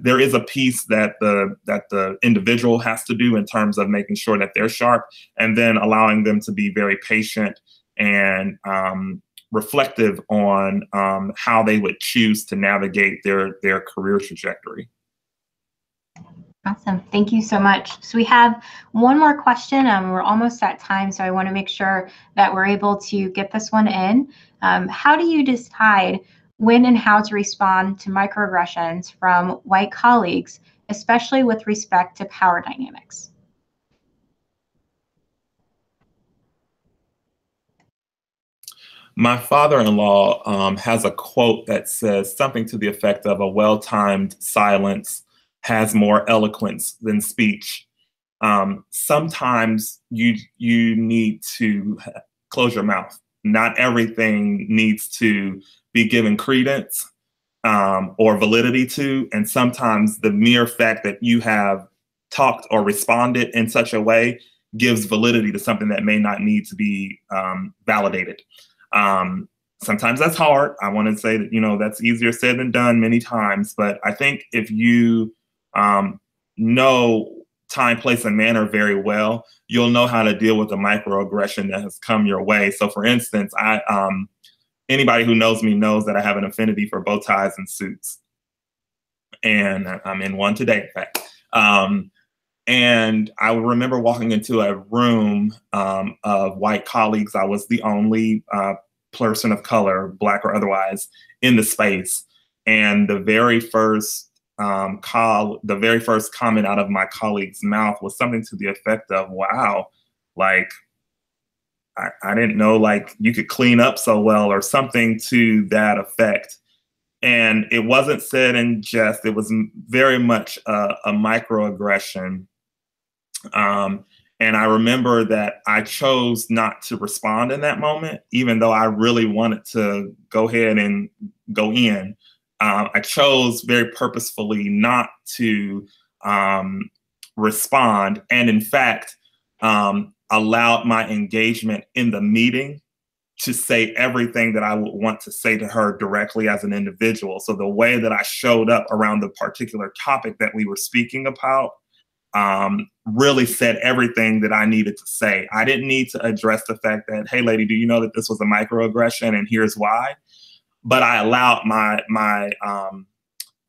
there is a piece that the individual has to do in terms of making sure that they're sharp, and then allowing them to be very patient and reflective on how they would choose to navigate their career trajectory. Awesome. Thank you so much. So we have one more question. We're almost at time, so I want to make sure that we're able to get this one in. How do you decide when and how to respond to microaggressions from white colleagues, especially with respect to power dynamics? My father-in-law has a quote that says something to the effect of, a well-timed silence has more eloquence than speech. Sometimes you need to close your mouth. Not everything needs to be given credence or validity to. And sometimes the mere fact that you have talked or responded in such a way gives validity to something that may not need to be validated. sometimes that's hard. I want to say that, you know, that's easier said than done many times. But I think if you know time, place, and manner very well, you'll know how to deal with the microaggression that has come your way. So for instance, anybody who knows me knows that I have an affinity for bow ties and suits. And I'm in one today, in fact. And I remember walking into a room of white colleagues. I was the only person of color, Black or otherwise, in the space. And the very first comment out of my colleague's mouth was something to the effect of, "Wow, like I didn't know like you could clean up so well," or something to that effect. And it wasn't said in jest. It was very much a microaggression. And I remember that I chose not to respond in that moment, even though I really wanted to go ahead and go in. I chose very purposefully not to respond. And in fact, allowed my engagement in the meeting to say everything that I would want to say to her directly as an individual. So the way that I showed up around the particular topic that we were speaking about really said everything that I needed to say. I didn't need to address the fact that, "Hey, lady, do you know that this was a microaggression and here's why?" But I allowed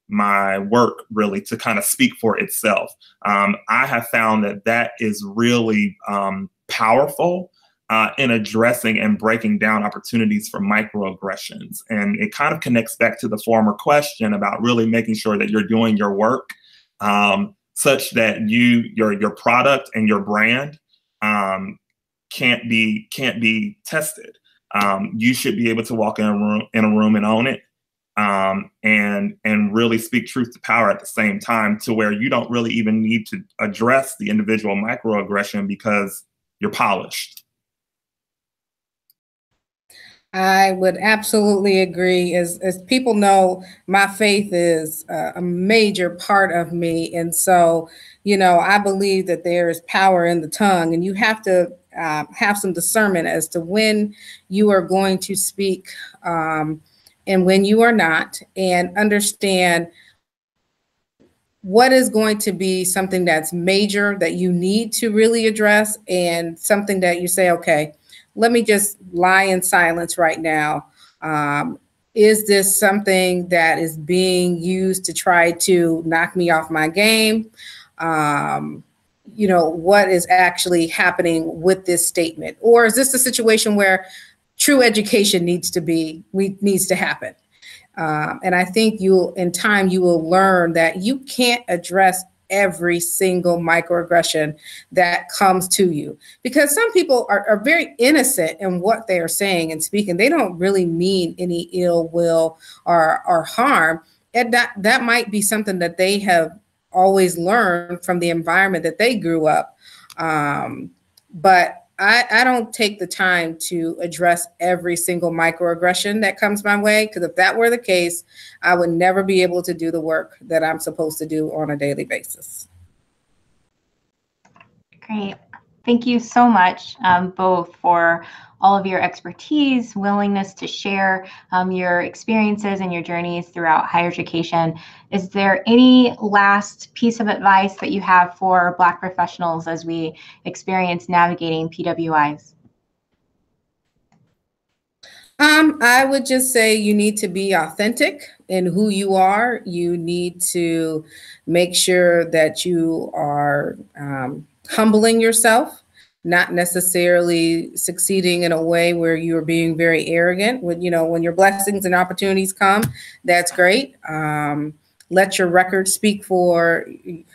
my work really to kind of speak for itself. I have found that that is really powerful in addressing and breaking down opportunities for microaggressions. And it kind of connects back to the former question about really making sure that you're doing your work such that your product and your brand can't be tested. You should be able to walk in a room and own it, and really speak truth to power at the same time, to where you don't really even need to address the individual microaggression because you're polished. I would absolutely agree. As people know, my faith is a major part of me. And so, you know, I believe that there is power in the tongue, and you have to have some discernment as to when you are going to speak and when you are not, and understand what is going to be something that's major that you need to really address, and something that you say, okay, let me just lie in silence right now. Is this something that is being used to try to knock me off my game? You know, what is actually happening with this statement? Or is this a situation where true education needs to happen? And I think in time, you will learn that you can't address every single microaggression that comes to you, because some people are very innocent in what they are saying and speaking. They don't really mean any ill will or harm. And that might be something that they have always learned from the environment that they grew up. But I don't take the time to address every single microaggression that comes my way, because if that were the case, I would never be able to do the work that I'm supposed to do on a daily basis. Great. Thank you so much, both, for all of your expertise, willingness to share your experiences and your journeys throughout higher education. Is there any last piece of advice that you have for Black professionals as we experience navigating PWIs? I would just say you need to be authentic in who you are. You need to make sure that you are humbling yourself, not necessarily succeeding in a way where you're being very arrogant. When your blessings and opportunities come, that's great. Let your record speak for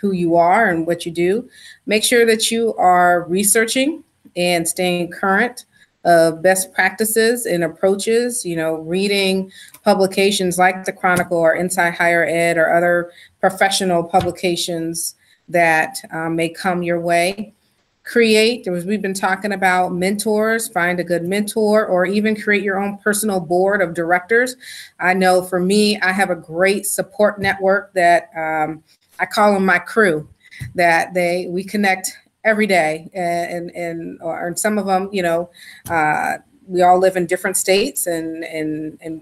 who you are and what you do. Make sure that you are researching and staying current of best practices and approaches, reading publications like the Chronicle or Inside Higher Ed or other professional publications that may come your way. Create, as we've been talking about, mentors, find a good mentor, or even create your own personal board of directors. I know for me, I have a great support network that I call them my crew, that we connect every day, and some of them, we all live in different states,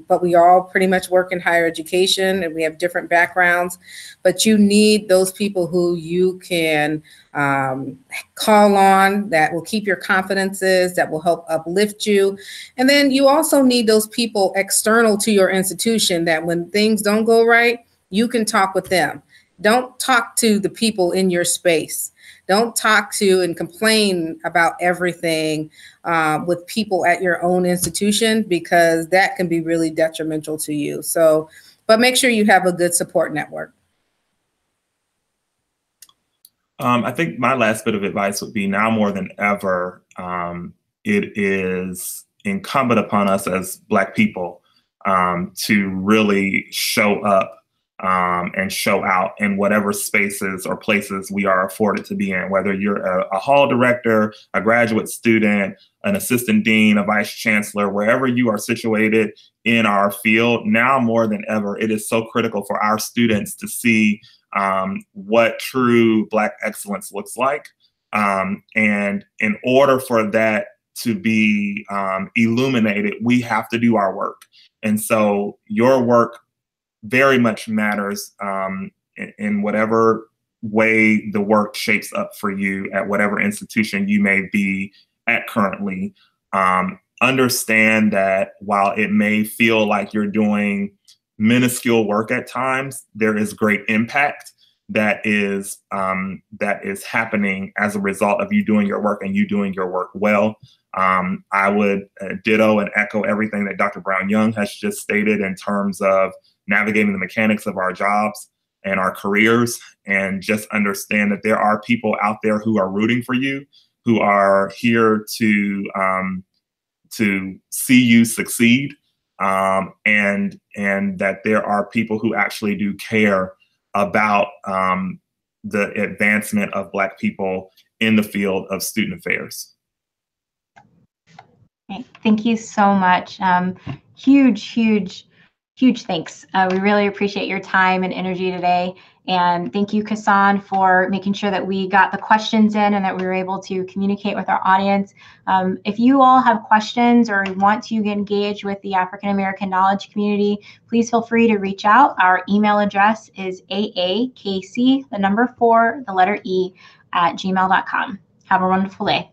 but we all pretty much work in higher education, and we have different backgrounds. But you need those people who you can call on, that will keep your confidences, that will help uplift you. And then you also need those people external to your institution that when things don't go right, you can talk with them. Don't talk to the people in your space. Don't talk to and complain about everything with people at your own institution, because that can be really detrimental to you. So, but make sure you have a good support network. I think my last bit of advice would be, now more than ever, it is incumbent upon us as Black people to really show up and show out in whatever spaces or places we are afforded to be in, whether you're a hall director, a graduate student, an assistant dean, a vice chancellor, wherever you are situated in our field. Now more than ever, it is so critical for our students to see what true Black excellence looks like. And in order for that to be illuminated, we have to do our work. And so your work very much matters in whatever way the work shapes up for you at whatever institution you may be at currently. Understand that while it may feel like you're doing minuscule work at times, there is great impact that is happening as a result of you doing your work, and you doing your work well. I would ditto and echo everything that Dr. Brown-Young has just stated in terms of navigating the mechanics of our jobs and our careers, and just understand that there are people out there who are rooting for you, who are here to see you succeed, and that there are people who actually do care about the advancement of Black people in the field of student affairs. Thank you so much. Huge thanks. We really appreciate your time and energy today. And thank you, Kassan, for making sure that we got the questions in and that we were able to communicate with our audience. If you all have questions or want to get engaged with the African American knowledge community, please feel free to reach out. Our email address is AAKC, the number 4, the letter E, @gmail.com. Have a wonderful day.